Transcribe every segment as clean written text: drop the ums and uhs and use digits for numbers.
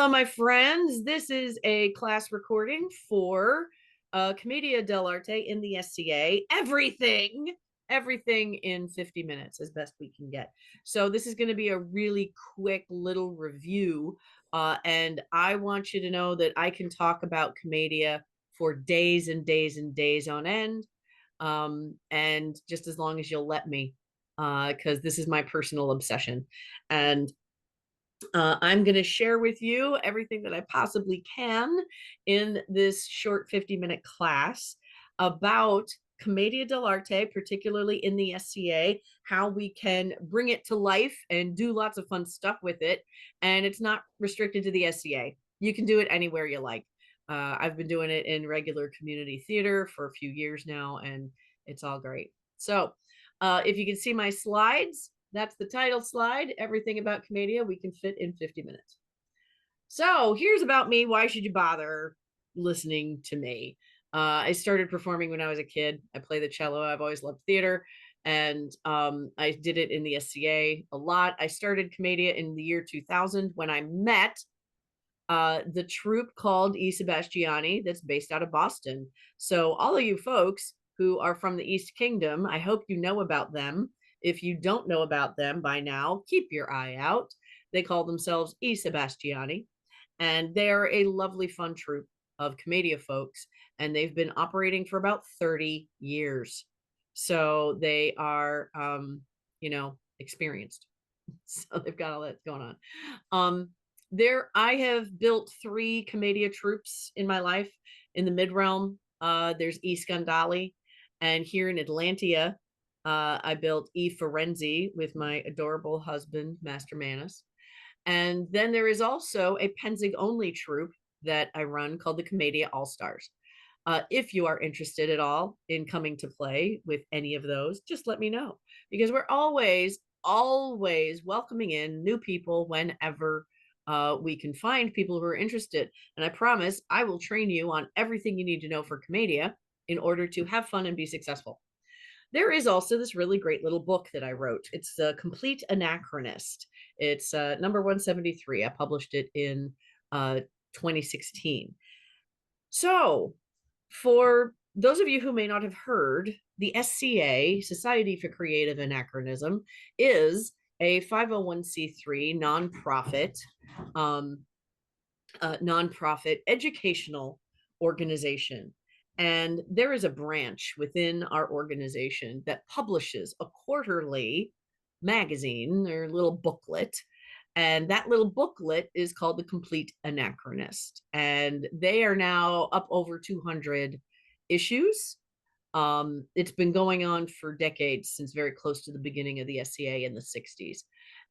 Hello, my friends. This is a class recording for Commedia dell'arte in the SCA. Everything in 50 minutes as best we can get. So this is going to be a really quick little review. And I want you to know that I can talk about Commedia for days and days and days on end. And just as long as you'll let me, because this is my personal obsession. And I'm going to share with you everything that I possibly can in this short 50-minute class about Commedia dell'arte, particularly in the SCA, how we can bring it to life and do lots of fun stuff with it. And it's not restricted to the SCA. You can do it anywhere you like. I've been doing it in regular community theater for a few years now, and it's all great. So if you can see my slides, that's the title slide. Everything about Commedia we can fit in 50 minutes. So here's about me. Why should you bother listening to me? I started performing when I was a kid. I play the cello. I've always loved theater. And I did it in the SCA a lot. I started Commedia in the year 2000 when I met the troupe called I Sebastiani that's based out of Boston. So all of you folks who are from the East Kingdom, I hope you know about them. If you don't know about them by now, keep your eye out. They call themselves I Sebastiani, and they're a lovely, fun troupe of Commedia folks, and they've been operating for about 30 years. So they are, experienced. So they've got all that going on. I have built 3 Commedia troupes in my life. In the mid realm, there's E Scandali, and here in Atlantia, I built E Forenzi with my adorable husband, Master Manus. And then there is also a Penzig only troupe that I run called the Commedia All Stars. If you are interested at all in coming to play with any of those, just let me know, because we're always welcoming in new people whenever we can find people who are interested. And I promise I will train you on everything you need to know for Commedia in order to have fun and be successful. There is also this really great little book that I wrote. It's the Complete Anachronist. It's number 173. I published it in 2016. So, for those of you who may not have heard, the SCA, Society for Creative Anachronism, is a 501c3 nonprofit educational organization. And there is a branch within our organization that publishes a quarterly magazine or little booklet. And that little booklet is called The Complete Anachronist. And they are now up over 200 issues. It's been going on for decades, since very close to the beginning of the SCA in the 60s.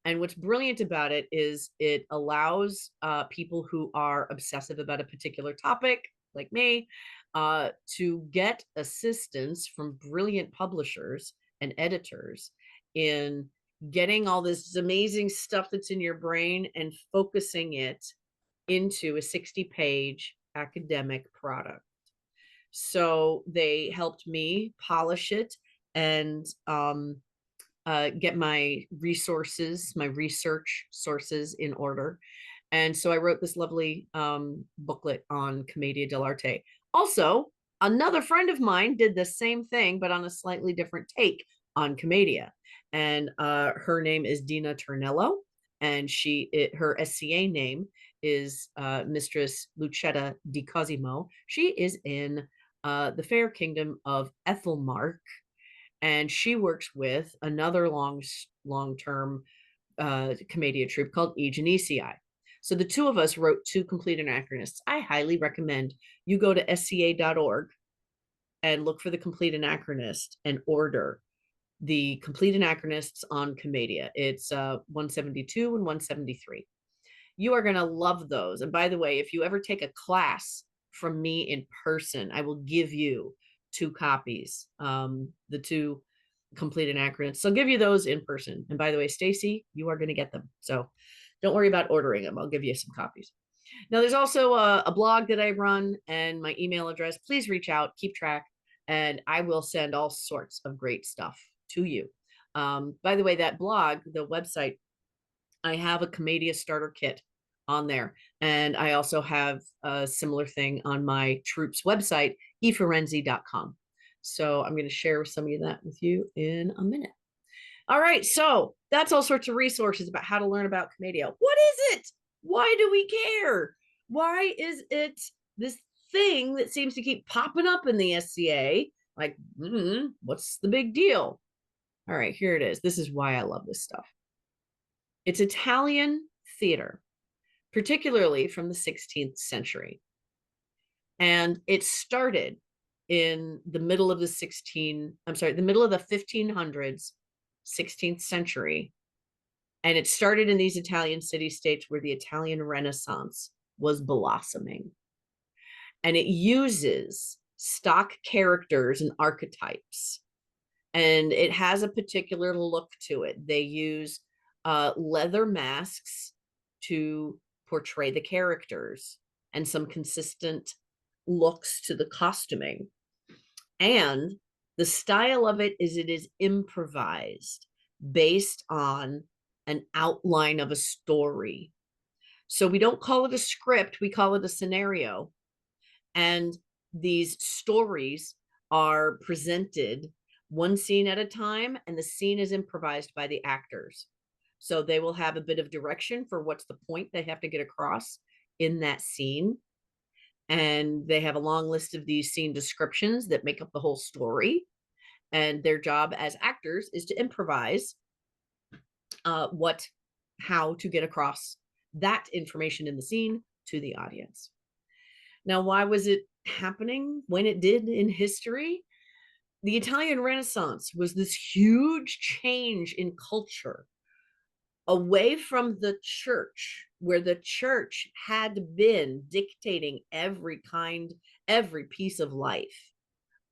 And what's brilliant about it is it allows people who are obsessive about a particular topic, like me, to get assistance from brilliant publishers and editors in getting all this amazing stuff that's in your brain and focusing it into a 60-page academic product. So they helped me polish it and get my resources, my research sources in order. And so I wrote this lovely booklet on Commedia dell'arte. Also, another friend of mine did the same thing, but on a slightly different take on Commedia. And her name is Dina Turnello, and her SCA name is Mistress Lucetta Di Cosimo. She is in the fair kingdom of Ethelmark, and she works with another long-term Commedia troupe called I Genesii. So the two of us wrote 2 complete anachronists. I highly recommend you go to sca.org and look for the complete anachronist and order the complete anachronists on Commedia. It's 172 and 173. You are going to love those. And by the way, if you ever take a class from me in person, I will give you 2 copies, the 2 complete anachronists. I'll give you those in person. And by the way, Stacy, you are going to get them. So don't worry about ordering them. I'll give you some copies. Now, there's also a blog that I run and my email address. Please reach out, keep track, and I will send all sorts of great stuff to you. By the way, that blog, the website, I have a Commedia starter kit on there. And I also have a similar thing on my troops website, eforenzi.com. So I'm going to share some of that with you in a minute. All right, so that's all sorts of resources about how to learn about Commedia. What is it? Why do we care? Why is it this thing that seems to keep popping up in the SCA? Like, what's the big deal? All right, here it is. This is why I love this stuff. It's Italian theater, particularly from the 16th century. And it started in the middle of the the middle of the 1500s, 16th century. And it started in these Italian city states where the Italian Renaissance was blossoming. And it uses stock characters and archetypes. And it has a particular look to it. They use leather masks to portray the characters and some consistent looks to the costuming. And the style of it is improvised based on an outline of a story. So we don't call it a script, we call it a scenario. And these stories are presented one scene at a time, and the scene is improvised by the actors. So they will have a bit of direction for what's the point they have to get across in that scene. And they have a long list of these scene descriptions that make up the whole story. And their job as actors is to improvise how to get across that information in the scene to the audience. Now, why was it happening when it did in history? The Italian Renaissance was this huge change in culture away from the church, where the church had been dictating every piece of life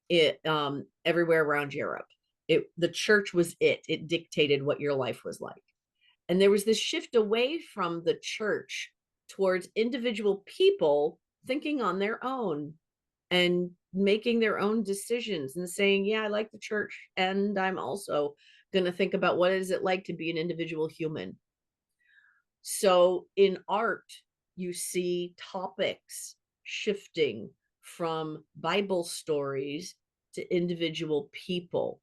everywhere around Europe. The church was it dictated what your life was like. And there was this shift away from the church towards individual people thinking on their own and making their own decisions and saying, yeah, I like the church, and I'm also going to think about what is it like to be an individual human. So in art, you see topics shifting from Bible stories to individual people.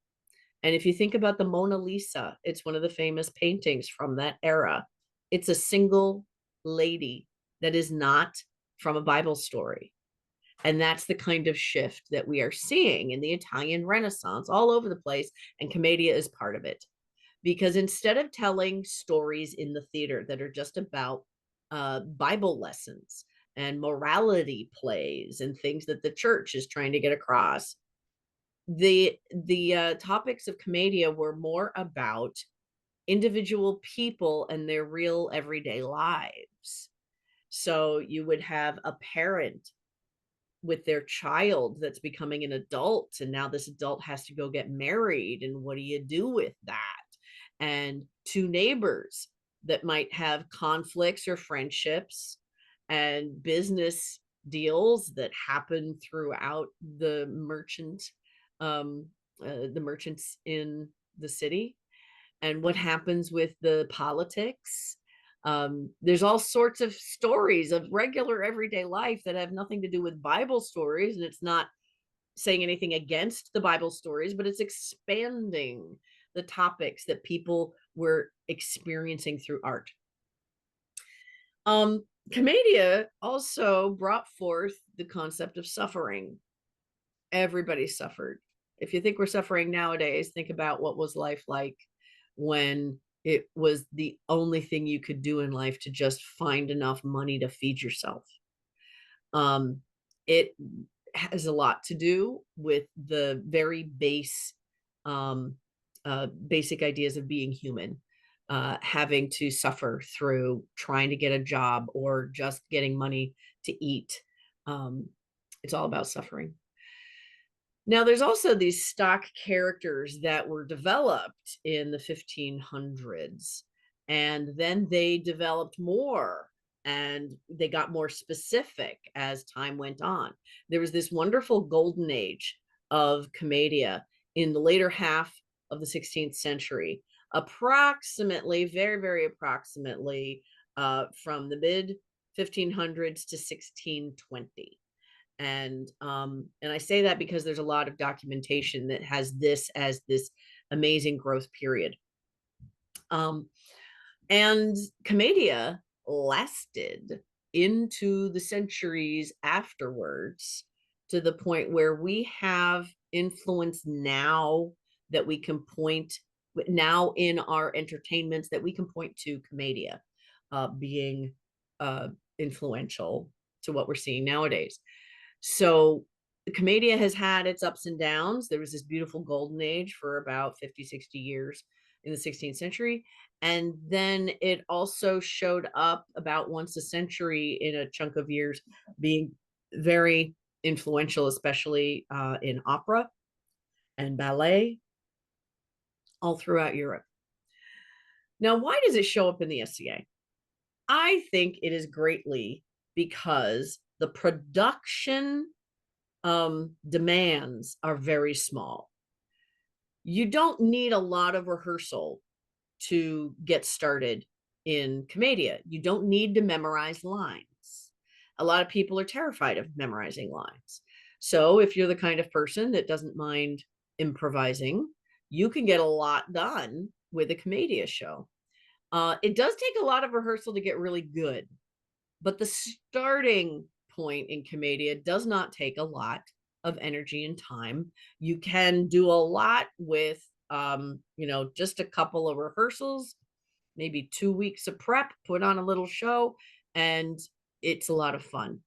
And if you think about the Mona Lisa, it's one of the famous paintings from that era. It's a single lady that is not from a Bible story. And that's the kind of shift that we are seeing in the Italian Renaissance all over the place. And Commedia is part of it. Because instead of telling stories in the theater that are just about Bible lessons and morality plays and things that the church is trying to get across, the topics of Commedia were more about individual people and their real everyday lives. So you would have a parent with their child that's becoming an adult, and now this adult has to go get married, and what do you do with that? And two neighbors that might have conflicts or friendships and business deals that happen throughout the merchants in the city, and what happens with the politics. There's all sorts of stories of regular everyday life that have nothing to do with Bible stories, and it's not saying anything against the Bible stories, but it's expanding the topics that people were experiencing through art. Commedia also brought forth the concept of suffering. Everybody suffered. If you think we're suffering nowadays, think about what was life like when it was the only thing you could do in life to just find enough money to feed yourself. It has a lot to do with the very basic ideas of being human, having to suffer through trying to get a job or just getting money to eat. It's all about suffering. Now, there's also these stock characters that were developed in the 1500s, and then they developed more and they got more specific as time went on. There was this wonderful golden age of Commedia in the later half of the 16th century, approximately, very, very approximately, from the mid 1500s to 1620. And I say that because there's a lot of documentation that has this as this amazing growth period. And Commedia lasted into the centuries afterwards, to the point where we have influence now that we can point now in our entertainments, that we can point to Commedia being influential to what we're seeing nowadays. So the Commedia has had its ups and downs. There was this beautiful golden age for about 50, 60 years in the 16th century. And then it also showed up about once a century in a chunk of years, being very influential, especially in opera and ballet all throughout Europe. Now, why does it show up in the SCA? I think it is greatly because the production demands are very small. You don't need a lot of rehearsal to get started in Commedia. You don't need to memorize lines. A lot of people are terrified of memorizing lines. So if you're the kind of person that doesn't mind improvising, you can get a lot done with a Commedia show. It does take a lot of rehearsal to get really good, but the starting point in Commedia does not take a lot of energy and time. You can do a lot with just a couple of rehearsals, maybe 2 weeks of prep, put on a little show, and it's a lot of fun.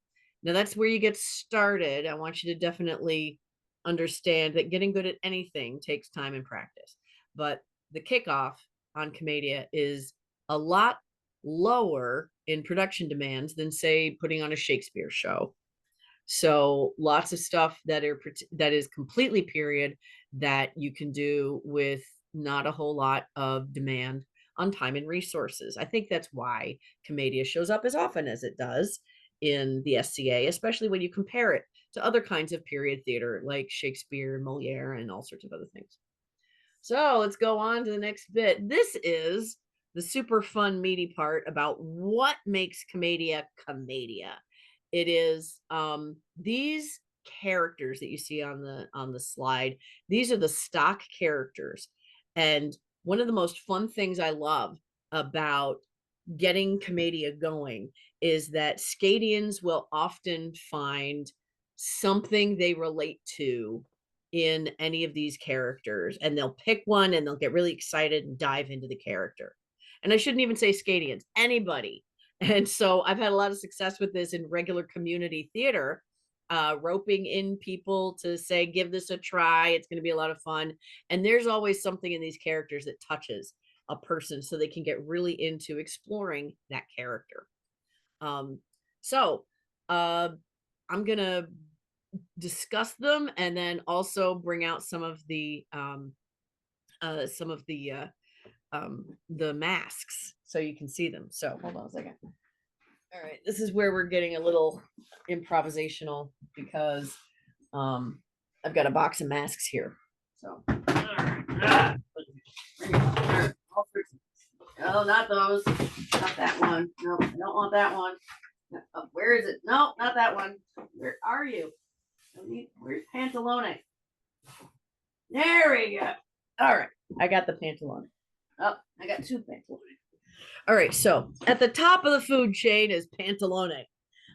Now that's where you get started. I want you to definitely understand that getting good at anything takes time and practice. But the kickoff on Commedia is a lot lower in production demands than, say, putting on a Shakespeare show. So lots of stuff that is completely period, that you can do with not a whole lot of demand on time and resources. I think that's why Commedia shows up as often as it does in the SCA, especially when you compare it to other kinds of period theater like Shakespeare and Moliere and all sorts of other things. So let's go on to the next bit. This is the super fun, meaty part about what makes Commedia Commedia. It is these characters that you see on the slide. These are the stock characters. And one of the most fun things I love about getting Commedia going is that Scadians will often find something they relate to in any of these characters, and they'll pick one and they'll get really excited and dive into the character. And I shouldn't even say Scadians, anybody. And so I've had a lot of success with this in regular community theater, roping in people to say, give this a try. It's going to be a lot of fun. And there's always something in these characters that touches a person so they can get really into exploring that character. So I'm going to discuss them and then also bring out some of the masks so you can see them. So hold on a second. All right, this is where we're getting a little improvisational because I've got a box of masks here. So, oh, not those, not that one. No, I don't want that one. Oh, where is it? No, not that one. Where are you? Where's Pantalone? There we go. All right, I got the Pantalone. Oh, I got two Pantalone. All right, so at the top of the food chain is Pantalone.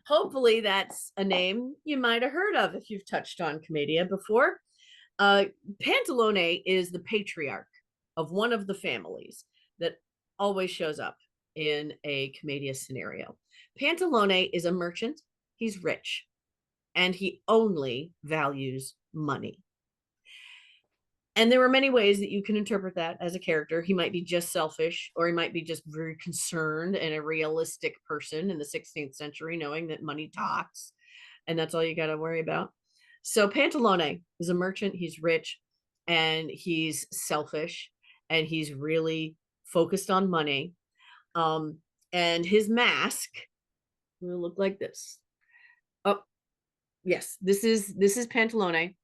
Hopefully that's a name you might have heard of if you've touched on Commedia before. Pantalone is the patriarch of one of the families that always shows up in a Commedia scenario. Pantalone is a merchant. He's rich, and he only values money. And there are many ways that you can interpret that as a character. He might be just selfish, or he might be just very concerned and a realistic person in the 16th century, knowing that money talks, and that's all you got to worry about. So Pantalone is a merchant. He's rich, and he's selfish, and he's really focused on money. And his mask will look like this. Oh, yes, this is Pantalone.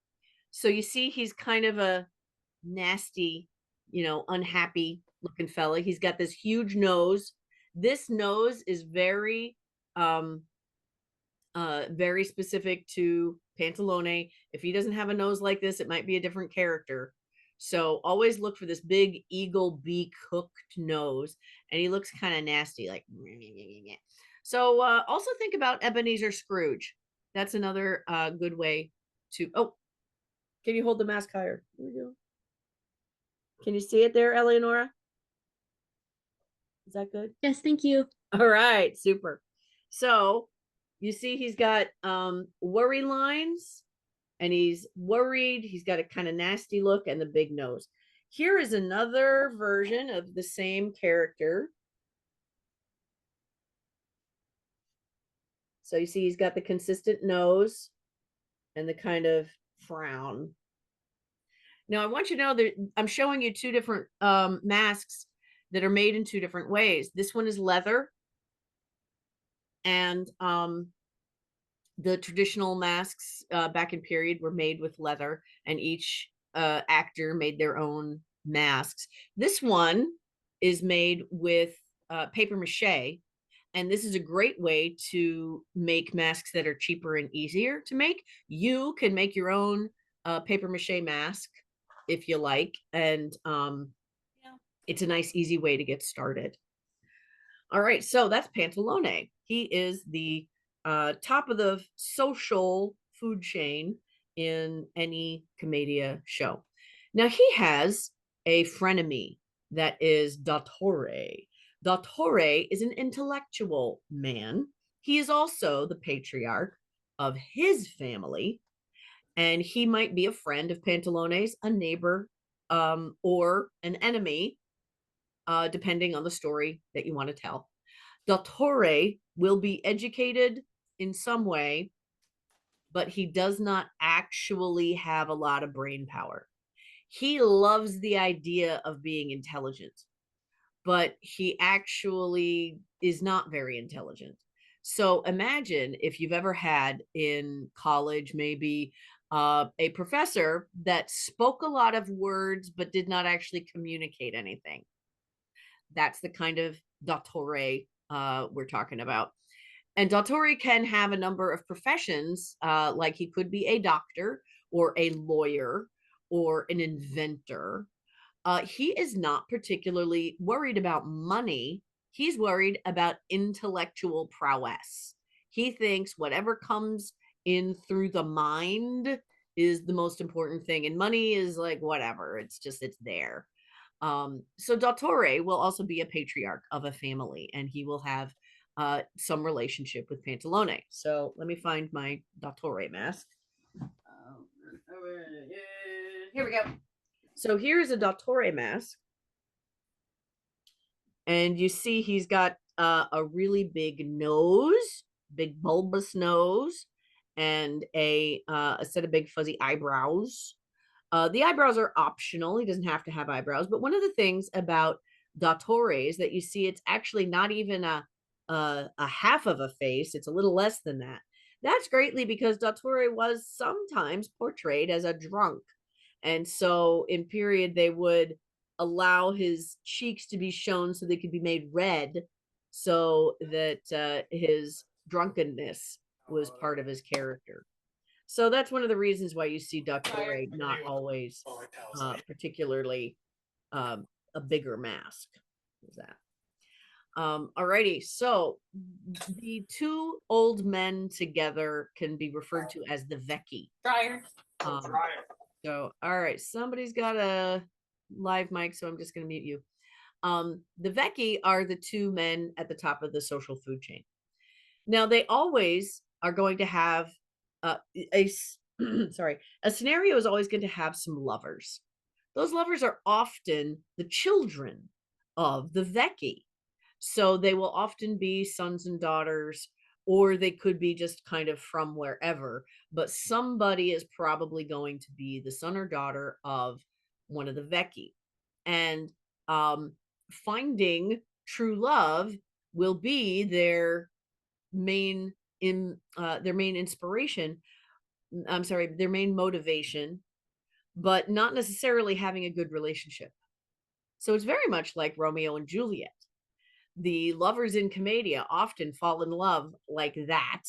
So you see, he's kind of a nasty, unhappy looking fella. He's got this huge nose This nose is very specific to Pantalone. If he doesn't have a nose like this, it might be a different character. So always look for this big eagle beak hooked nose, and he looks kind of nasty, like. So also think about Ebenezer Scrooge. That's another good way to. Oh, can you hold the mask higher? Here we go. Can you see it there, Eleonora? Is that good? Yes, thank you. All right, super. So you see he's got worry lines, and he's worried. He's got a kind of nasty look and the big nose. Here is another version of the same character. So you see he's got the consistent nose and the kind of frown. Now I want you to know that I'm showing you two different masks that are made in two different ways. This one is leather, and the traditional masks back in period were made with leather, and each actor made their own masks. This one is made with paper mache, and this is a great way to make masks that are cheaper and easier to make. You can make your own paper mache mask if you like, and yeah, it's a nice, easy way to get started. All right, so that's Pantalone. He is the top of the social food chain in any Commedia show. Now he has a frenemy that is Dottore. Dottore is an intellectual man. He is also the patriarch of his family, and he might be a friend of Pantalone's, a neighbor, or an enemy, depending on the story that you want to tell. Dottore will be educated in some way, but he does not actually have a lot of brain power. He loves the idea of being intelligent, but he actually is not very intelligent. So imagine if you've ever had in college, maybe a professor that spoke a lot of words but did not actually communicate anything. That's the kind of Dottore we're talking about. And Dottore can have a number of professions, like he could be a doctor or a lawyer or an inventor. He is not particularly worried about money. He's worried about intellectual prowess. He thinks whatever comes in through the mind is the most important thing. And money is like whatever, it's there. So Dottore will also be a patriarch of a family, and he will have some relationship with Pantalone. So let me find my Dottore mask. Here we go. So here's a Dottore mask, and you see he's got a really big nose, big bulbous nose, and a set of big fuzzy eyebrows. The eyebrows are optional. He doesn't have to have eyebrows. But one of the things about Dottore is that you see it's actually not even a half of a face. It's a little less than that. That's greatly because Dottore was sometimes portrayed as a drunk. And so in period, they would allow his cheeks to be shown so they could be made red so that his drunkenness was part of his character. So that's one of the reasons why you see Dottore not always particularly a bigger mask. Is that? Alrighty, so the two old men together can be referred to as the Vecchi. Dryer. Um, so, all right, somebody's got a live mic, so I'm just going to mute you. The Vecchi are the two men at the top of the social food chain. Now, they always are going to have a sorry, a scenario is always going to have some lovers. Those lovers are often the children of the Vecchi. So they will often be sons and daughters, or they could be just kind of from wherever, but somebody is probably going to be the son or daughter of one of the Vecchi. And finding true love will be their main inspiration. I'm sorry, their main motivation, but not necessarily having a good relationship. So it's very much like Romeo and Juliet. the lovers in Commedia often fall in love like that,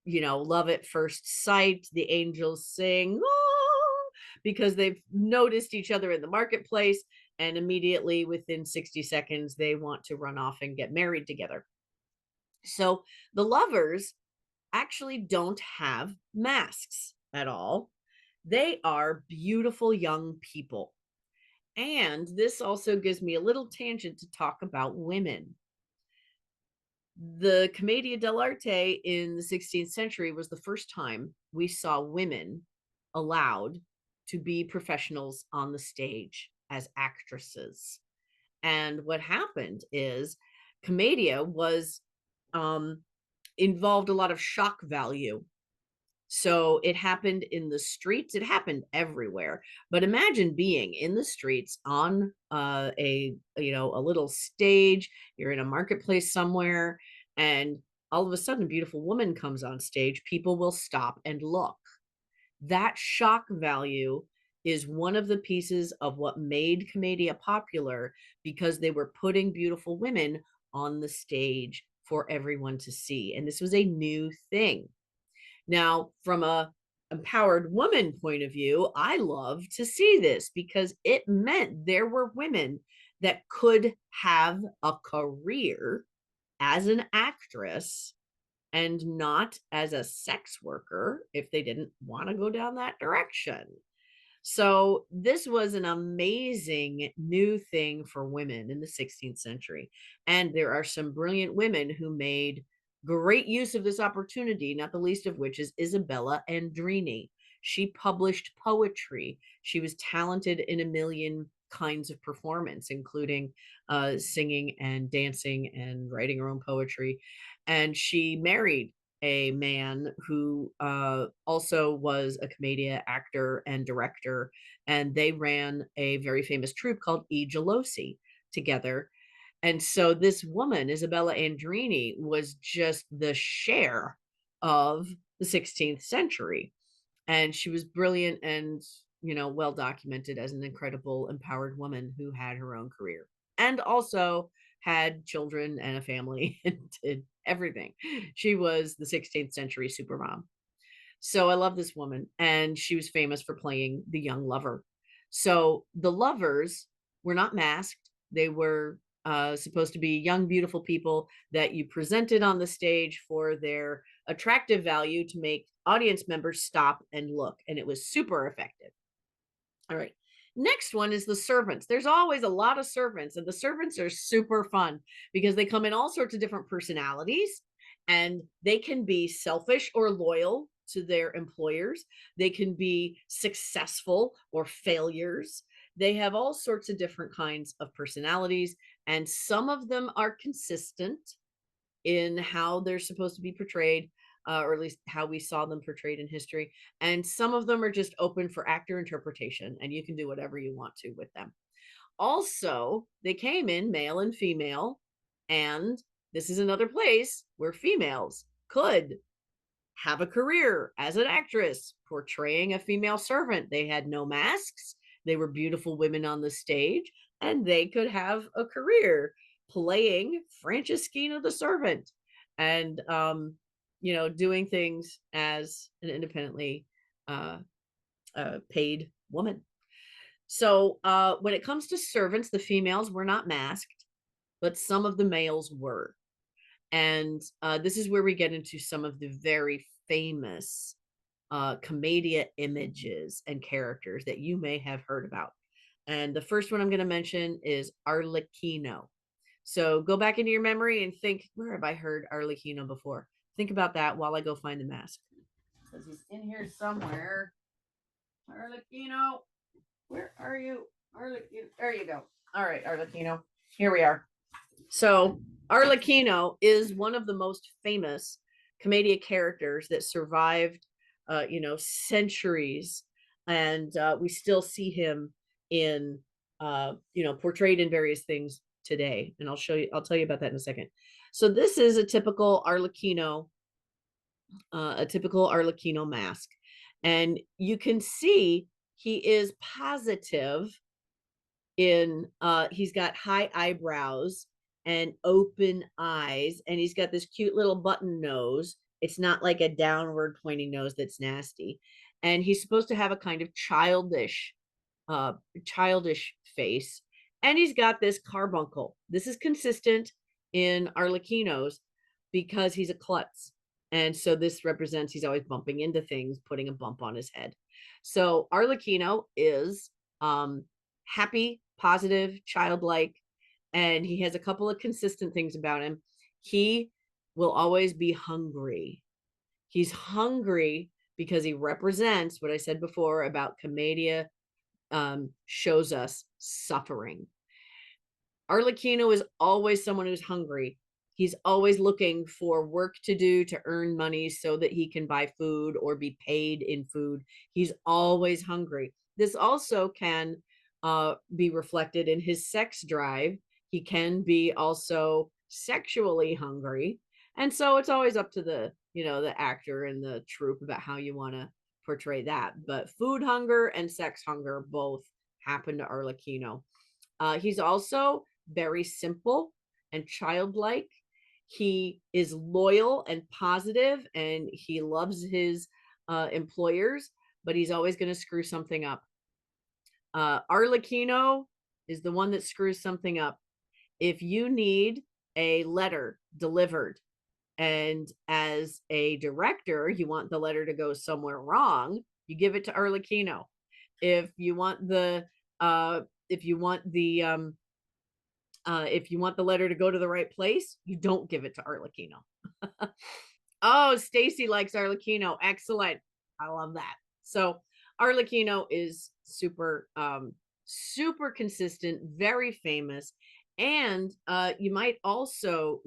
love at first sight. The angels sing, "Oh," because they've noticed each other in the marketplace, and immediately within 60 seconds, they want to run off and get married together. So the lovers actually don't have masks at all. They are beautiful young people. And this also gives me a little tangent to talk about women. The Commedia dell'arte in the 16th century was the first time we saw women allowed to be professionals on the stage as actresses. And what happened is Commedia was involved a lot of shock value. So it happened in the streets. It happened everywhere. But imagine being in the streets on a little stage. You're in a marketplace somewhere, and all of a sudden, a beautiful woman comes on stage. People will stop and look. That shock value is one of the pieces of what made Commedia popular, because they were putting beautiful women on the stage for everyone to see. And this was a new thing. Now, from a empowered woman point of view, I love to see this because it meant there were women that could have a career as an actress and not as a sex worker if they didn't want to go down that direction. So this was an amazing new thing for women in the 16th century. And there are some brilliant women who made great use of this opportunity, not the least of which is Isabella Andrini. She published poetry. She was talented in a million kinds of performance, including singing and dancing and writing her own poetry. And she married a man who also was a commedia actor and director, and they ran a very famous troupe called I Gelosi together. And so this woman, Isabella Andrini, was just the Cher of the 16th century. And she was brilliant and, well documented as an incredible, empowered woman who had her own career and also had children and a family and did everything. She was the 16th century supermom. So I love this woman, and she was famous for playing the young lover. So the lovers were not masked. They were supposed to be young, beautiful people that you presented on the stage for their attractive value to make audience members stop and look. And it was super effective. All right. Next one is the servants. There's always a lot of servants, and the servants are super fun because they come in all sorts of different personalities, and they can be selfish or loyal to their employers. They can be successful or failures. They have all sorts of different kinds of personalities, and some of them are consistent in how they're supposed to be portrayed, or at least how we saw them portrayed in history. And some of them are just open for actor interpretation, and you can do whatever you want to with them. Also, they came in male and female, and this is another place where females could have a career as an actress portraying a female servant. They had no masks, they were beautiful women on the stage, and they could have a career playing Franceschina the servant and doing things as an independently uh, paid woman. So when it comes to servants, the females were not masked, but some of the males were. And this is where we get into some of the very famous commedia images and characters that you may have heard about. And the first one I'm going to mention is Arlecchino. So go back into your memory and think, where have I heard Arlecchino before? Think about that while I go find the mask. Because he's in here somewhere. Arlecchino, where are you? Arlecchino, there you go. All right, Arlecchino, here we are. So Arlecchino is one of the most famous commedia characters that survived, centuries, and we still see him in, portrayed in various things today. And I'll tell you about that in a second. So this is a typical Arlecchino mask, and you can see he is positive in he's got high eyebrows and open eyes, and he's got this cute little button nose. It's not like a downward pointing nose that's nasty. And he's supposed to have a kind of uh childish face. And he's got this carbuncle. This is consistent in Arlecchino's because he's a klutz. And so this represents he's always bumping into things, putting a bump on his head. So Arlecchino is happy, positive, childlike, and he has a couple of consistent things about him. He will always be hungry. He's hungry because he represents what I said before about Commedia, shows us suffering. Arlecchino is always someone who's hungry. He's always looking for work to do to earn money so that he can buy food or be paid in food. He's always hungry. This also can be reflected in his sex drive. He can be also sexually hungry. And so it's always up to the actor and the troupe about how you want to portray that. But food hunger and sex hunger both happen to Arlecchino. He's also very simple and childlike. He is loyal and positive, and he loves his employers, but he's always going to screw something up. Arlecchino is the one that screws something up. If you need a letter delivered, and as a director, you want the letter to go somewhere wrong, you give it to Arlecchino. If you want the if you want the if you want the letter to go to the right place, you don't give it to Arlecchino. Oh, Stacy likes Arlecchino. Excellent. I love that. So Arlecchino is super consistent, very famous. And you might also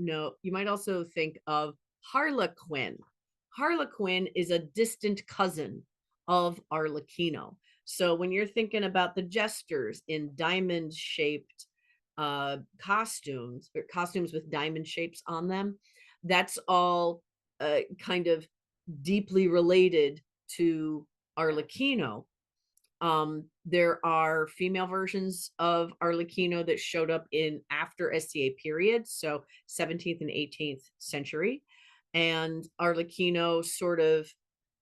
think of Harlequin. Harlequin is a distant cousin of Arlecchino. So when you're thinking about the jesters in diamond shaped costumes, or costumes with diamond shapes on them, that's all kind of deeply related to Arlecchino. There are female versions of Arlecchino that showed up in after SCA period, so 17th and 18th century. And Arlecchino sort of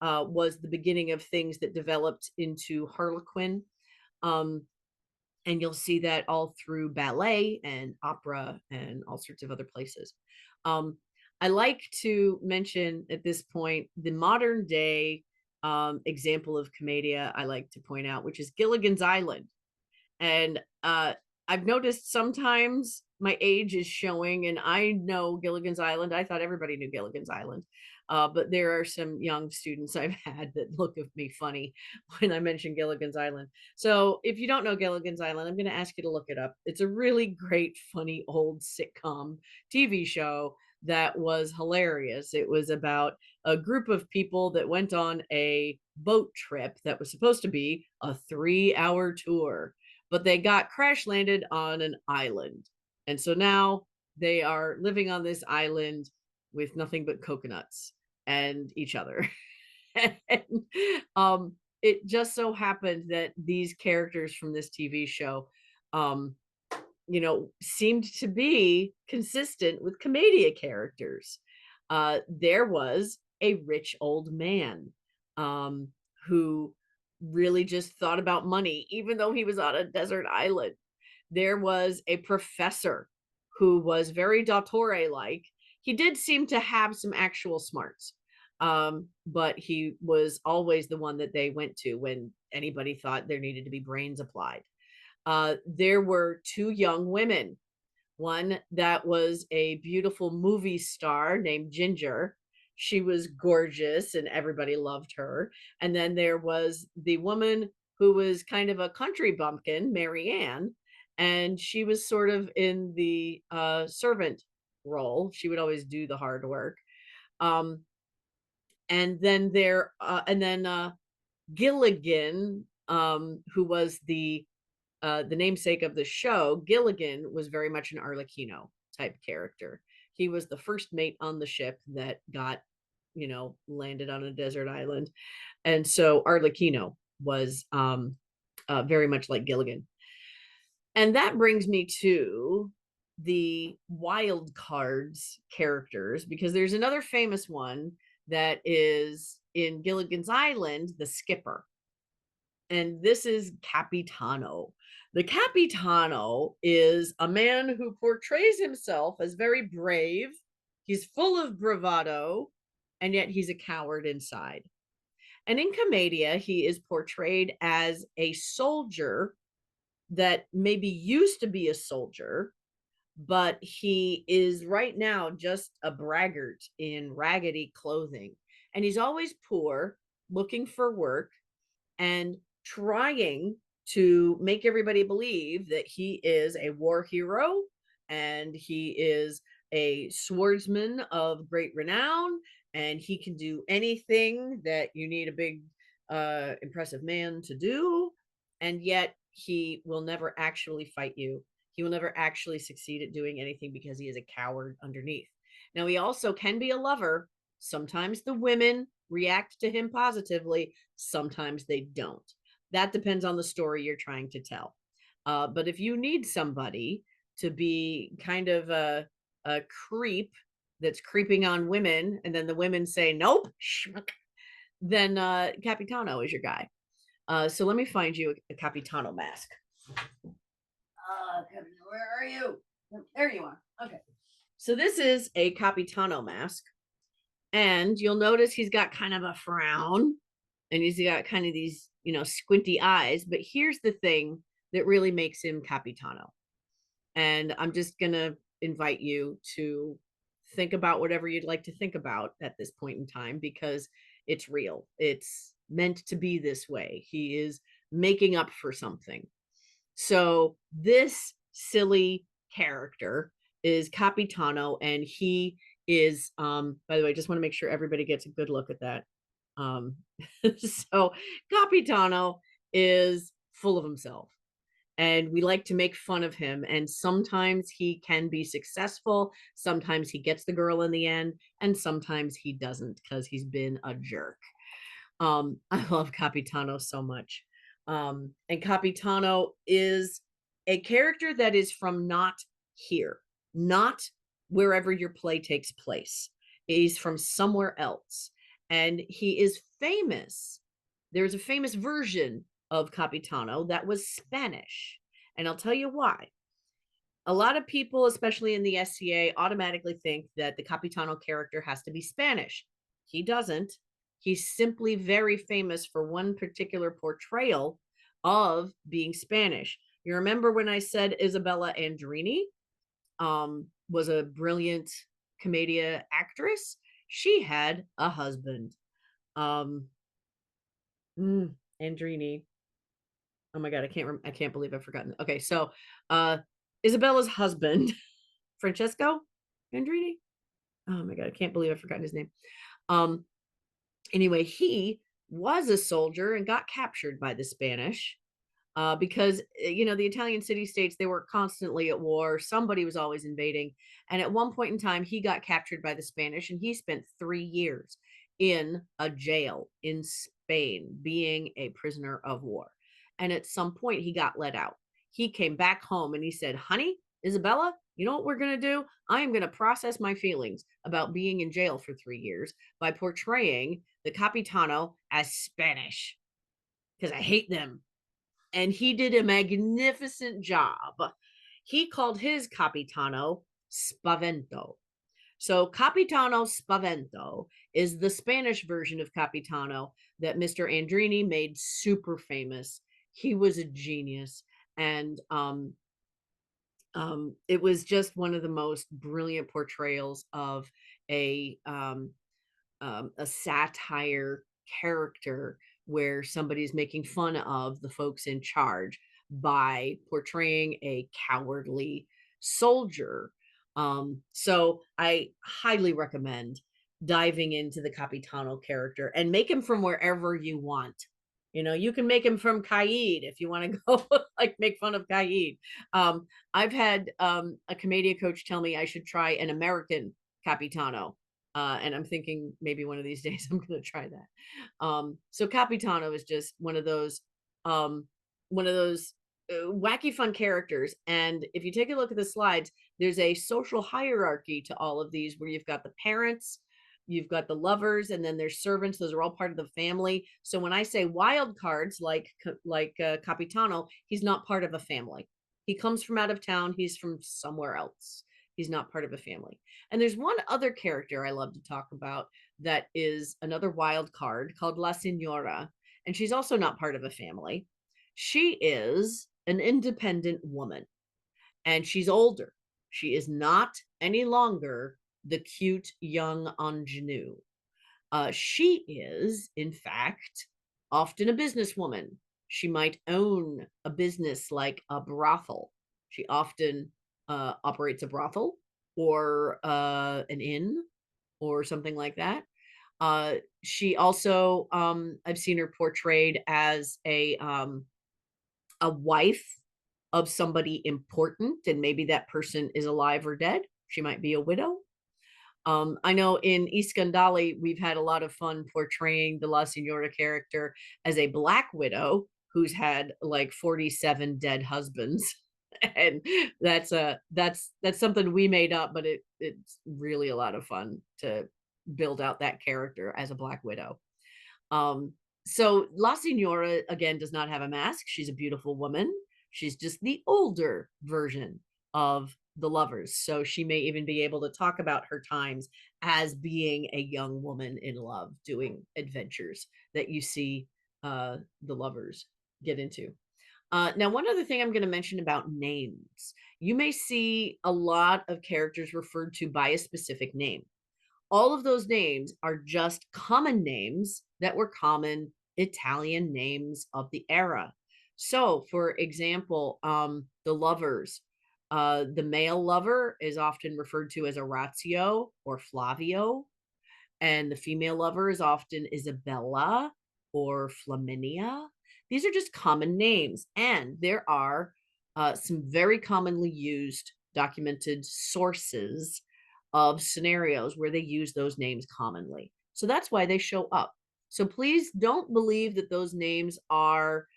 was the beginning of things that developed into Harlequin. Um, and you'll see that all through ballet and opera and all sorts of other places. Um, I like to mention at this point the modern day example of Commedia I like to point out, which is Gilligan's Island. And I've noticed sometimes my age is showing, and I know Gilligan's Island. I thought everybody knew Gilligan's Island. But there are some young students I've had that look at me funny when I mention Gilligan's Island. So if you don't know Gilligan's Island, I'm going to ask you to look it up. It's a really great, funny old sitcom TV show that was hilarious. It was about a group of people that went on a boat trip that was supposed to be a 3-hour tour, but they got crash landed on an island. And so now they are living on this island with nothing but coconuts and each other. And it just so happened that these characters from this TV show, seemed to be consistent with Commedia characters. There was a rich old man who really just thought about money, even though he was on a desert island. There was a professor who was very dottore like. He did seem to have some actual smarts, but he was always the one that they went to when anybody thought there needed to be brains applied. There were two young women, one that was a beautiful movie star named Ginger. She was gorgeous and everybody loved her. And then there was the woman who was kind of a country bumpkin, Mary Ann, and she was sort of in the servant role. She would always do the hard work. Um, and then Gilligan, who was the namesake of the show. Gilligan was very much an Arlecchino type character. He was the first mate on the ship that got, landed on a desert island. And so Arlecchino was very much like Gilligan. And that brings me to the wild cards characters, because there's another famous one that is in Gilligan's Island, the skipper. And this is Capitano. The Capitano is a man who portrays himself as very brave. He's full of bravado, and yet he's a coward inside. And in Commedia, he is portrayed as a soldier that maybe used to be a soldier, but he is right now just a braggart in raggedy clothing. And he's always poor, looking for work, and trying to make everybody believe that he is a war hero and he is a swordsman of great renown, and he can do anything that you need a big impressive man to do. And yet he will never actually fight you. He will never actually succeed at doing anything because he is a coward underneath. Now, he also can be a lover. Sometimes the women react to him positively, sometimes they don't. That depends on the story you're trying to tell. But if you need somebody to be kind of a creep that's creeping on women, and then the women say, nope, then Capitano is your guy. So let me find you a Capitano mask. Where are you? There you are. Okay. So this is a Capitano mask. And you'll notice he's got kind of a frown, and he's got kind of these, squinty eyes. But here's the thing that really makes him Capitano. And I'm just going to invite you to think about whatever you'd like to think about at this point in time, because it's real. It's meant to be this way. He is making up for something. So this silly character is Capitano, and he is, by the way, I just want to make sure everybody gets a good look at that. So Capitano is full of himself, and we like to make fun of him. And sometimes he can be successful, sometimes he gets the girl in the end, and sometimes he doesn't because he's been a jerk. I love Capitano so much. And Capitano is a character that is from not here, not wherever your play takes place. He's from somewhere else. And he is famous. There's a famous version of Capitano that was Spanish. And I'll tell you why. A lot of people, especially in the SCA, automatically think that the Capitano character has to be Spanish. He doesn't. He's simply very famous for one particular portrayal of being Spanish. You remember when I said Isabella Andrini was a brilliant Commedia actress? She had a husband. Andrini. Oh my God, I can't believe I've forgotten. Okay, so Isabella's husband, Francesco Andrini. Oh my God, I can't believe I've forgotten his name. Anyway, he was a soldier and got captured by the Spanish because the Italian city states, they were constantly at war. Somebody was always invading, and at one point in time he got captured by the Spanish, and he spent 3 years in a jail in Spain being a prisoner of war. And at some point he got let out. He came back home and he said, honey, Isabella, you know what we're going to do? I am going to process my feelings about being in jail for 3 years by portraying the Capitano as Spanish because I hate them. And he did a magnificent job. He called his Capitano Spavento. So Capitano Spavento is the Spanish version of Capitano that Mr. Andrini made super famous. He was a genius. And it was just one of the most brilliant portrayals of a satire character where somebody's making fun of the folks in charge by portraying a cowardly soldier. So I highly recommend diving into the Capitano character and make him from wherever you want. You can make him from Caid if you want to go like make fun of Caid. I've had a Commedia coach tell me I should try an American Capitano. And I'm thinking maybe one of these days I'm going to try that. So Capitano is just one of those wacky fun characters. And if you take a look at the slides, there's a social hierarchy to all of these, where you've got the parents, you've got the lovers, and then there's servants. Those are all part of the family. So when I say wild cards, like Capitano, he's not part of a family. He comes from out of town. He's from somewhere else. He's not part of a family. And there's one other character I love to talk about that is another wild card, called La Signora, and she's also not part of a family. She is an independent woman, and she's older. She is not any longer the cute young ingenue. She is, in fact, often a businesswoman. She might own a business like a brothel. She often operates a brothel, or an inn, or something like that. She also, I've seen her portrayed as a wife of somebody important, and maybe that person is alive or dead. She might be a widow. I know in Iskandali, we've had a lot of fun portraying the La Signora character as a black widow who's had like 47 dead husbands. And that's something we made up, but it's really a lot of fun to build out that character as a black widow. Um, so La Signora, again, does not have a mask. She's a beautiful woman. She's just the older version of the lovers. So she may even be able to talk about her times as being a young woman in love, doing adventures that you see the lovers get into. Now, one other thing I'm going to mention about names. You may see a lot of characters referred to by a specific name. All of those names are just common names that were common Italian names of the era. So, for example, the lovers, the male lover is often referred to as Orazio or Flavio, and the female lover is often Isabella or Flaminia. These are just common names, and there are some very commonly used documented sources of scenarios where they use those names commonly. So that's why they show up. So please don't believe that those names are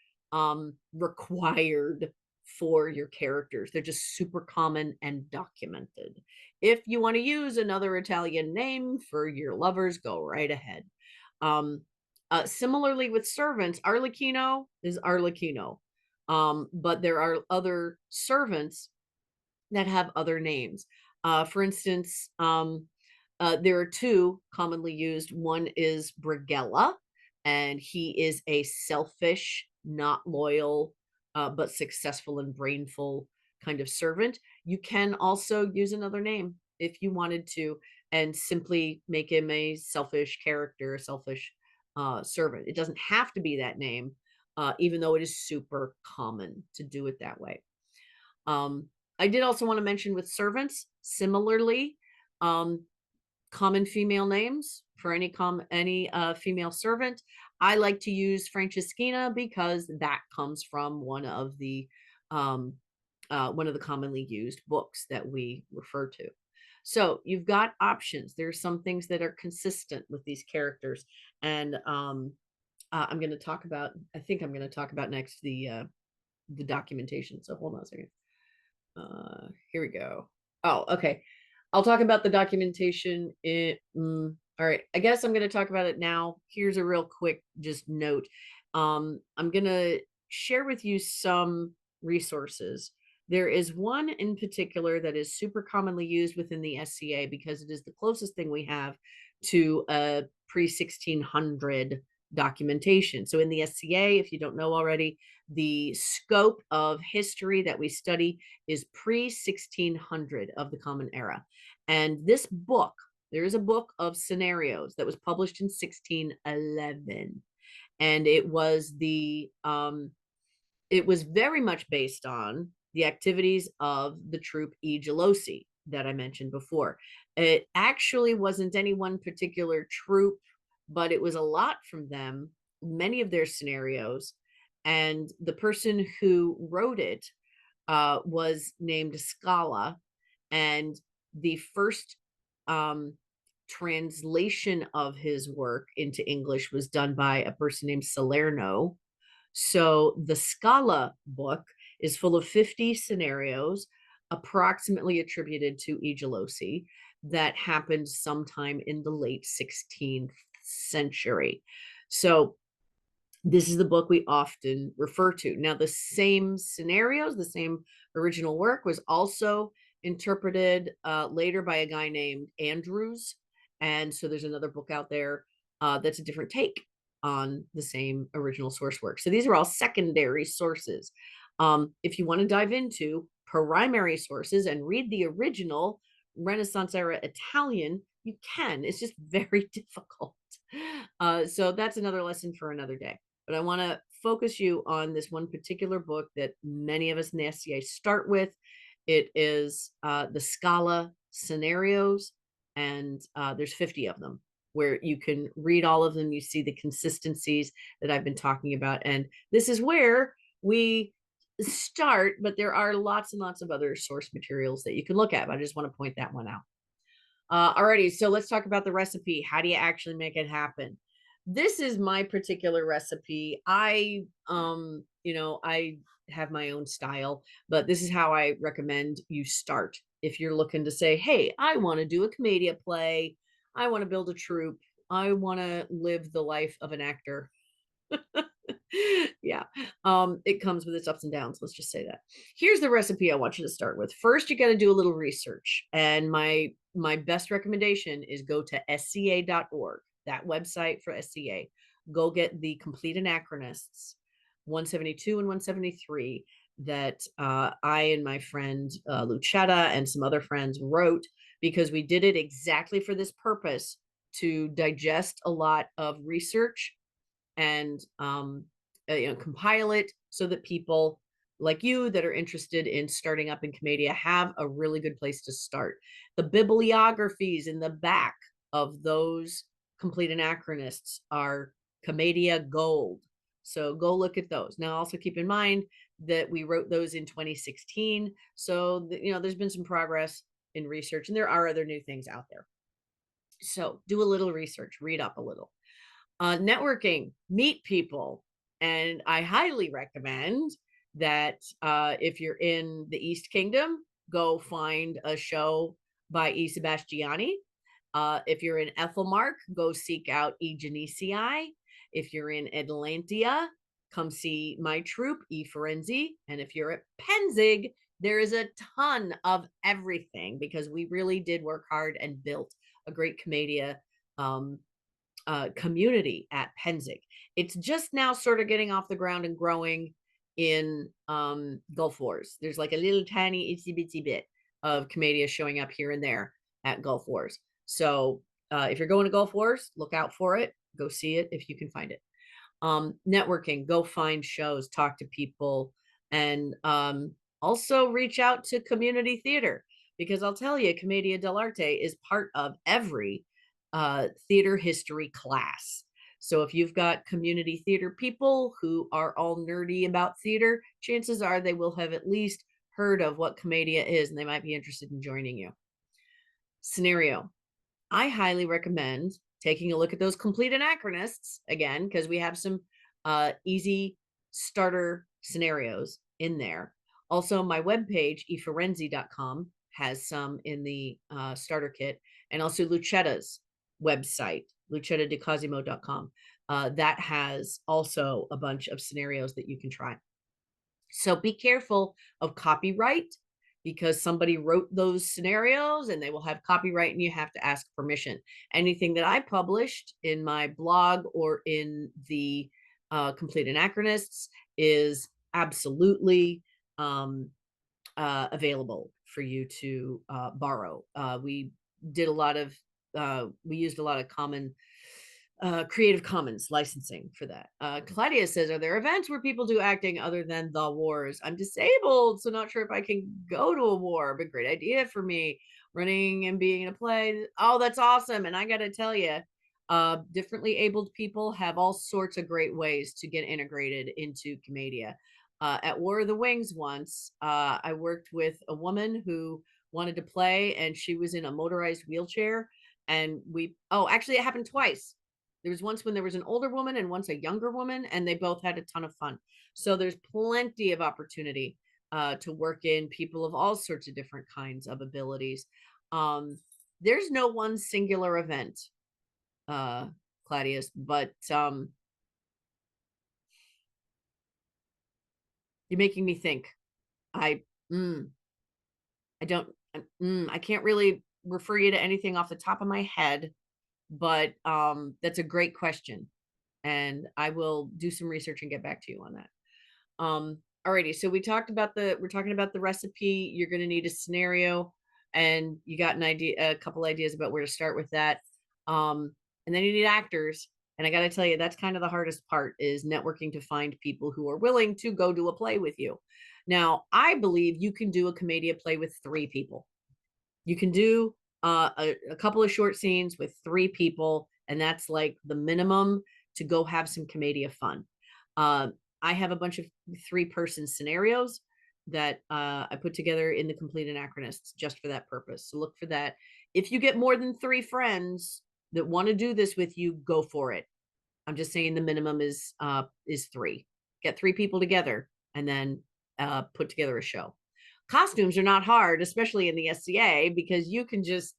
required for your characters. They're just super common and documented. If you want to use another Italian name for your lovers, go right ahead. Similarly with servants, Arlecchino is Arlecchino. But there are other servants that have other names. For instance, there are two commonly used. One is Brigella, and he is a selfish, not loyal, but successful and brainful kind of servant. You can also use another name if you wanted to, and simply make him a selfish character, a selfish servant. It doesn't have to be that name, even though it is super common to do it that way. I did also want to mention with servants, similarly, common female names for any female servant. I like to use Franceschina because that comes from one of the commonly used books that we refer to. So you've got options. There's some things that are consistent with these characters, and I'm going to talk about. I think I'm going to talk about next the documentation. So hold on a second. Here we go. Oh, okay. I'll talk about the documentation. All right. I guess I'm going to talk about it now. Here's a real quick just note. I'm going to share with you some resources. There is one in particular that is super commonly used within the SCA because it is the closest thing we have to a pre-1600 documentation. So in the SCA, if you don't know already, the scope of history that we study is pre-1600 of the Common Era. And this book, there is a book of scenarios that was published in 1611. And it was very much based on the activities of the troop I Gelosi that I mentioned before. It actually wasn't any one particular troop, but it was a lot from them, many of their scenarios. And the person who wrote it was named Scala. And the first translation of his work into English was done by a person named Salerno. So the Scala book is full of 50 scenarios approximately attributed to Igelosi that happened sometime in the late 16th century. So this is the book we often refer to. Now, the same scenarios, the same original work was also interpreted later by a guy named Andrews. And so there's another book out there that's a different take on the same original source work. So these are all secondary sources. If you want to dive into primary sources and read the original Renaissance era Italian, you can. It's just very difficult. So that's another lesson for another day. But I want to focus you on this one particular book that many of us in the SCA start with. It is the Scala scenarios, and there's 50 of them where you can read all of them. You see the consistencies that I've been talking about. And this is where we start, but there are lots and lots of other source materials that you can look at. But I just want to point that one out. Alrighty, so let's talk about the recipe. How do you actually make it happen? This is my particular recipe. I have my own style, but this is how I recommend you start. If you're looking to say, hey, I want to do a Commedia play, I want to build a troupe, I want to live the life of an actor. Yeah. It comes with its ups and downs. Let's just say that. Here's the recipe I want you to start with. First, you got to do a little research. And my best recommendation is go to SCA.org, that website for SCA. Go get the complete anachronists, 172 and 173, that I and my friend Lucetta and some other friends wrote, because we did it exactly for this purpose, to digest a lot of research and compile it so that people like you that are interested in starting up in Commedia have a really good place to start. The bibliographies in the back of those complete anachronists are Commedia Gold. So go look at those. Now, also keep in mind that we wrote those in 2016. So, there's been some progress in research, and there are other new things out there. So do a little research, read up a little. Networking, meet people. And I highly recommend that if you're in the East Kingdom, go find a show by E. Sebastiani. If you're in Ethelmark, go seek out E. Genesii. If you're in Atlantia, come see my troupe, E. Ferenzi. And if you're at Penzig, there is a ton of everything, because we really did work hard and built a great Commedia community at Penzig. It's just now sort of getting off the ground and growing in Gulf Wars. There's like a little tiny itsy bitsy bit of Commedia showing up here and there at Gulf Wars. So if you're going to Gulf Wars, look out for it. Go see it if you can find it. Networking, go find shows, talk to people, and also reach out to community theater, because I'll tell you, Commedia dell'arte is part of every theater history class. So if you've got community theater people who are all nerdy about theater, chances are they will have at least heard of what Commedia is, and they might be interested in joining you. Scenario. I highly recommend taking a look at those complete anachronists again, because we have some easy starter scenarios in there. Also, my webpage, eferenzi.com, has some in the starter kit, and also Lucetta's website, lucettadicosimo.com, that has also a bunch of scenarios that you can try. So be careful of copyright, because somebody wrote those scenarios and they will have copyright, and you have to ask permission. Anything that I published in my blog or in the complete anachronists is absolutely available for you to borrow. We did a lot of we used a lot of common Creative Commons licensing for that. Claudia says, are there events where people do acting other than the wars? I'm disabled, so not sure if I can go to a war, but great idea for me. Running and being in a play. Oh, that's awesome. And I got to tell you, differently abled people have all sorts of great ways to get integrated into Commedia. At War of the Wings once, I worked with a woman who wanted to play, and she was in a motorized wheelchair. And actually, it happened twice. There was once when there was an older woman and once a younger woman, and they both had a ton of fun. So there's plenty of opportunity to work in people of all sorts of different kinds of abilities. Um, there's no one singular event, uh, Claudius, but you're making me think. I mm, I don't I can't really refer you to anything off the top of my head, but that's a great question, and I will do some research and get back to you on that. Alrighty, so we're talking about the recipe. You're going to need a scenario, and you got a couple ideas about where to start with that. And then you need actors. And I got to tell you, that's kind of the hardest part, is networking to find people who are willing to go do a play with you. Now, I believe you can do a Commedia play with 3 people. You can do a couple of short scenes with 3 people, and that's like the minimum to go have some Commedia fun. Uh, I have a bunch of 3-person scenarios that I put together in the Complete Anachronists just for that purpose. So look for that. If you get more than 3 friends that want to do this with you, go for it. I'm just saying the minimum is 3. Get 3 people together and then put together a show. Costumes are not hard, especially in the SCA, because you can use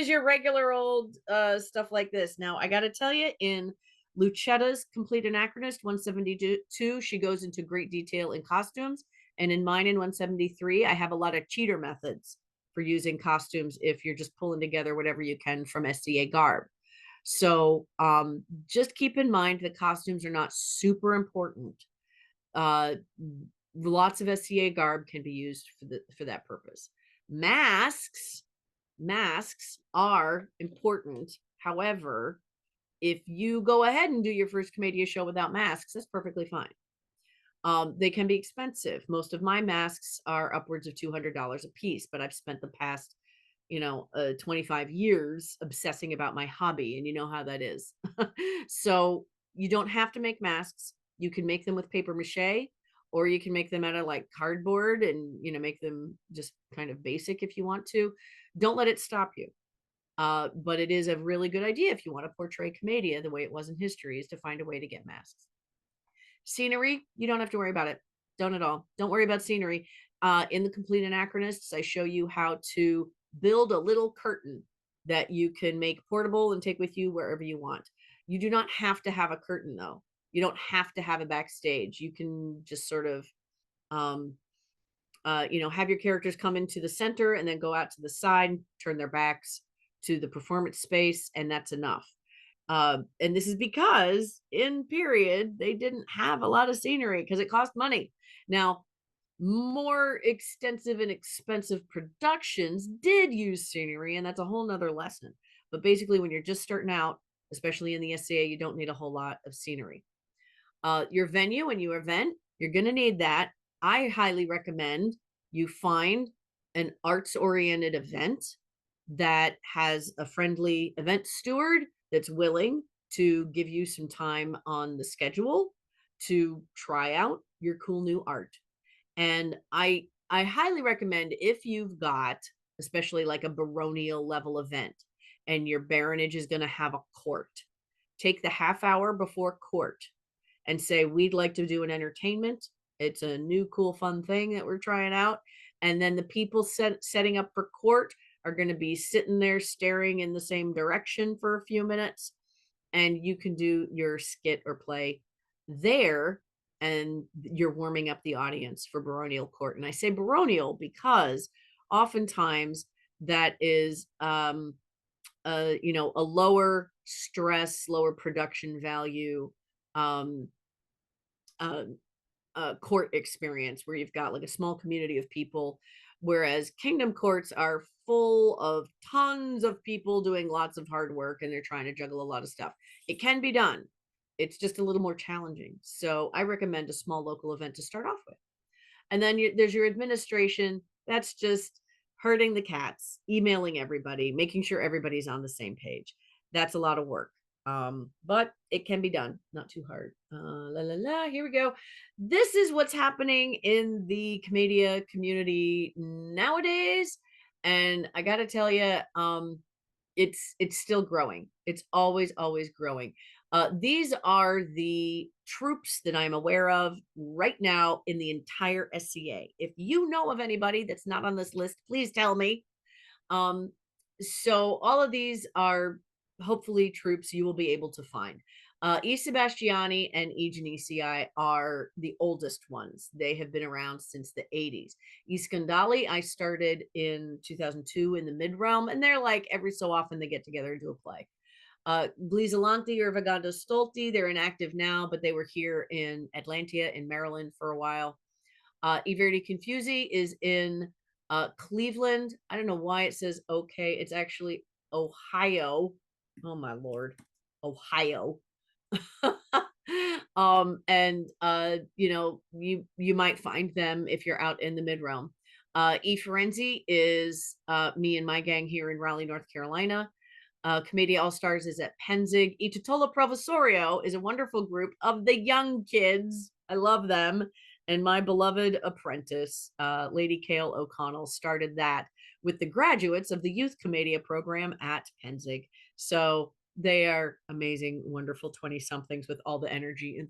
your regular old stuff like this. Now, I got to tell you, in Lucetta's Complete Anachronist 172, she goes into great detail in costumes. And in mine in 173, I have a lot of cheater methods for using costumes if you're just pulling together whatever you can from SCA garb. So just keep in mind that costumes are not super important. Lots of SCA garb can be used for that purpose. Masks are important. However, if you go ahead and do your first Commedia show without masks, that's perfectly fine. They can be expensive. Most of my masks are upwards of $200 a piece, but I've spent the past 25 years obsessing about my hobby, and you know how that is. So you don't have to make masks. You can make them with paper mache, or you can make them out of like cardboard and make them just kind of basic if you want to. Don't let it stop you. But it is a really good idea if you want to portray Commedia the way it was in history, is to find a way to get masks. Scenery, you don't have to worry about it. Don't at all. Don't worry about scenery. In the Complete Anachronists, I show you how to build a little curtain that you can make portable and take with you wherever you want. You do not have to have a curtain, though. You don't have to have a backstage. You can just sort of, have your characters come into the center and then go out to the side, turn their backs to the performance space, and that's enough. And this is because in period, they didn't have a lot of scenery because it cost money. Now, more extensive and expensive productions did use scenery, and that's a whole nother lesson. But basically, when you're just starting out, especially in the SCA, you don't need a whole lot of scenery. Your venue and your event, you're going to need that. I highly recommend you find an arts-oriented event that has a friendly event steward that's willing to give you some time on the schedule to try out your cool new art. And I highly recommend, if you've got especially like a baronial level event and your baronage is going to have a court, take the half hour before court and say, we'd like to do an entertainment. It's a new cool fun thing that we're trying out. And then the people setting up for court are going to be sitting there staring in the same direction for a few minutes, and you can do your skit or play there, and you're warming up the audience for baronial court. And I say baronial because oftentimes that is a lower stress, lower production value court experience, where you've got like a small community of people, whereas kingdom courts are full of tons of people doing lots of hard work, and they're trying to juggle a lot of stuff. It can be done. It's just a little more challenging. So I recommend a small local event to start off with. And then there's your administration. That's just herding the cats, emailing everybody, making sure everybody's on the same page. That's a lot of work. But it can be done, not too hard. Here we go. This is what's happening in the Commedia community nowadays. And I got to tell you, It's still growing. It's always growing. These are the troops that I'm aware of right now in the entire SCA. If you know of anybody that's not on this list, please tell me. Um, so all of these are hopefully troops you will be able to find. E. Sebastiani and E. Genesi are the oldest ones. They have been around since the 80s. E. Scandali, I started in 2002 in the mid realm, and they're like every so often they get together and do a play. Glizolanti or Vagando Stolti, they're inactive now, but they were here in Atlantia in Maryland for a while. I Verdi Confusi is in Cleveland. I don't know why it says okay. It's actually Ohio. Oh my lord, Ohio. And you might find them if you're out in the mid realm. E Forenzi is me and my gang here in Raleigh, North Carolina. Commedia All Stars is at Penzig. E Totola Professorio is a wonderful group of the young kids. I love them. And my beloved apprentice, Lady Kale O'Connell, started that with the graduates of the Youth Commedia program at Penzig. So they are amazing, wonderful 20 somethings with all the energy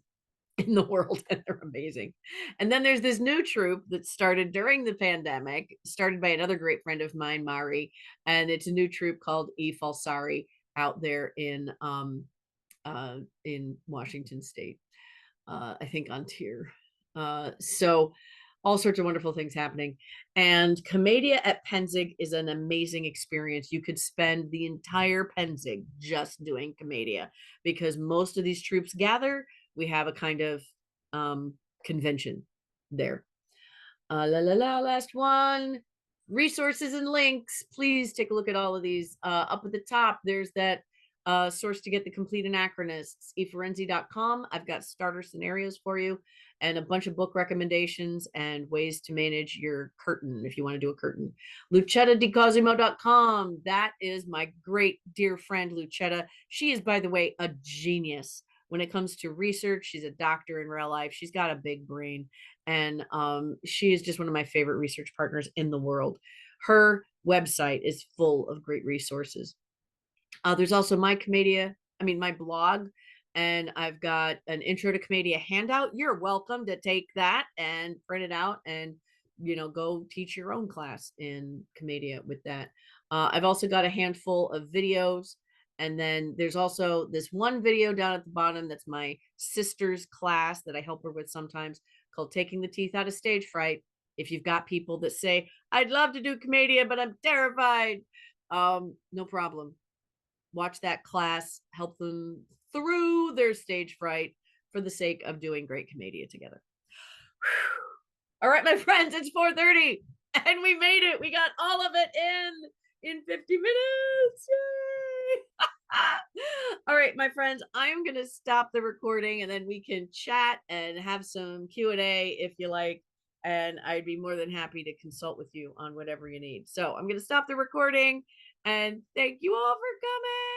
in the world, and they're amazing. And then there's this new troupe that started during the pandemic, started by another great friend of mine, Mari, and it's a new troupe called E Falsari out there in Washington State. I think on tier. So all sorts of wonderful things happening. And Commedia at Penzig is an amazing experience. You could spend the entire Penzig just doing Commedia because most of these troops gather. We have a kind of convention there. Last one. Resources and links. Please take a look at all of these. Up at the top, there's that source to get the complete anachronists, eforensi.com. I've got starter scenarios for you and a bunch of book recommendations and ways to manage your curtain if you want to do a curtain. LucettaDiCosimo.com. That is my great dear friend, Lucetta. She is, by the way, a genius when it comes to research. She's a doctor in real life. She's got a big brain. And she is just one of my favorite research partners in the world. Her website is full of great resources. There's also my blog, and I've got an intro to Commedia handout. You're welcome to take that and print it out and go teach your own class in Commedia with that. I've also got a handful of videos, and then there's also this one video down at the bottom that's my sister's class that I help her with sometimes, called Taking the Teeth Out of Stage Fright. If you've got people that say, I'd love to do Commedia, but I'm terrified, no problem. Watch that class, help them through their stage fright for the sake of doing great Commedia together. All right, my friends, it's 4:30 and we made it. We got all of it in 50 minutes. Yay! All right, my friends, I'm going to stop the recording and then we can chat and have some Q&A if you like. And I'd be more than happy to consult with you on whatever you need. So I'm going to stop the recording and thank you all for coming.